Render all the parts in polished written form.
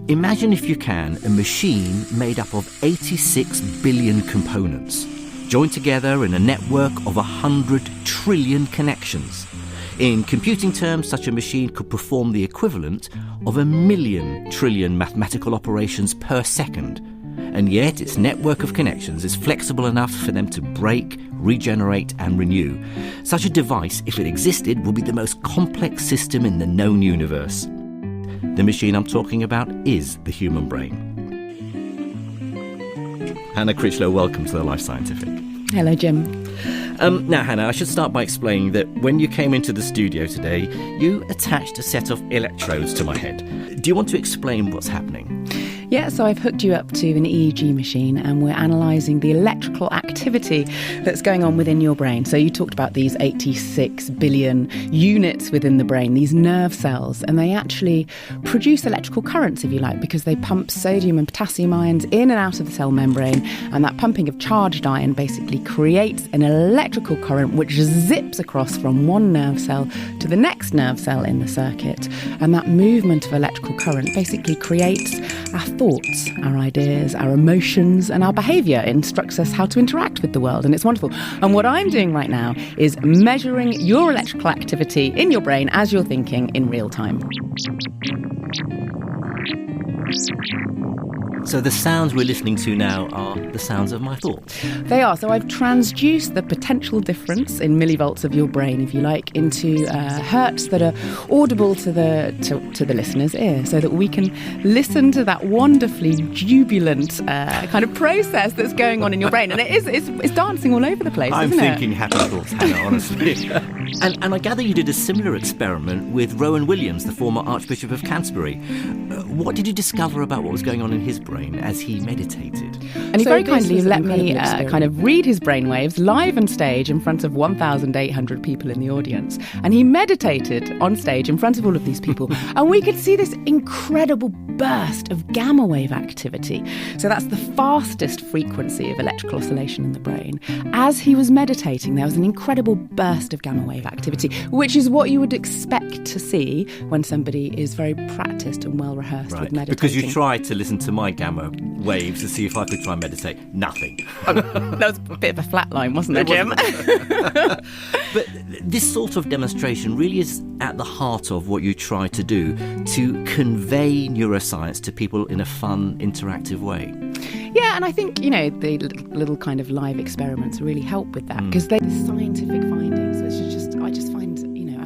Imagine, if you can, a machine made up of 86 billion components, joined together in a network of 100 trillion connections. In computing terms, such a machine could perform the equivalent of 1,000,000 trillion mathematical operations per second. And yet its network of connections is flexible enough for them to break, regenerate and renew. Such a device, if it existed, would be the most complex system in the known universe. The machine I'm talking about is the human brain. Hannah Critchlow, welcome to the Life Scientific. Hello, Jim. Now, Hannah, I should start by explaining that when you came into the studio today, you attached a set of electrodes to my head. Do you want to explain what's happening? Yeah, so I've hooked you up to an EEG machine and we're analysing the electrical activity that's going on within your brain. So you talked about these 86 billion units within the brain, these nerve cells, and they actually produce electrical currents, if you like, because they pump sodium and potassium ions in and out of the cell membrane, and that pumping of charged ion basically creates an electrical current which zips across from one nerve cell to the next nerve cell in the circuit. And that movement of electrical current basically creates our thoughts, our ideas, our emotions and our behaviour. It instructs us how to interact with the world, and it's wonderful. And what I'm doing right now is measuring your electrical activity in your brain as you're thinking in real time. So the sounds we're listening to now are the sounds of my thoughts. They are. So I've transduced the potential difference in millivolts of your brain, if you like, into hertz that are audible to the listener's ear, so that we can listen to that wonderfully jubilant kind of process that's going on in your brain. And it's dancing all over the place, I'm isn't thinking happy thoughts, Hannah, honestly. And I gather you did a similar experiment with Rowan Williams, the former Archbishop of Canterbury. What did you discover about what was going on in his brain as he meditated? And he very kindly let me kind of read his brainwaves live on stage in front of 1,800 people in the audience. And he meditated on stage in front of all of these people. And we could see this incredible burst of gamma wave activity. So that's the fastest frequency of electrical oscillation in the brain. As he was meditating, there was an incredible burst of gamma wave activity, which is what you would expect to see when somebody is very practiced and well rehearsed with meditating. Because you tried to listen to my gamma waves to see if I could try and meditate. Nothing. That was a bit of a flat line, wasn't it, Jim? But this sort of demonstration really is at the heart of what you try to do, to convey neuroscience to people in a fun, interactive way. Yeah, and I think, the little kind of live experiments really help with that, because they're scientific findings. I just find,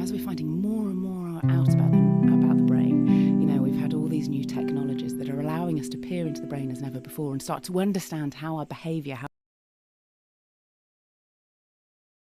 as we're finding more and more out about the brain, we've had all these new technologies that are allowing us to peer into the brain as never before and start to understand how our behaviour,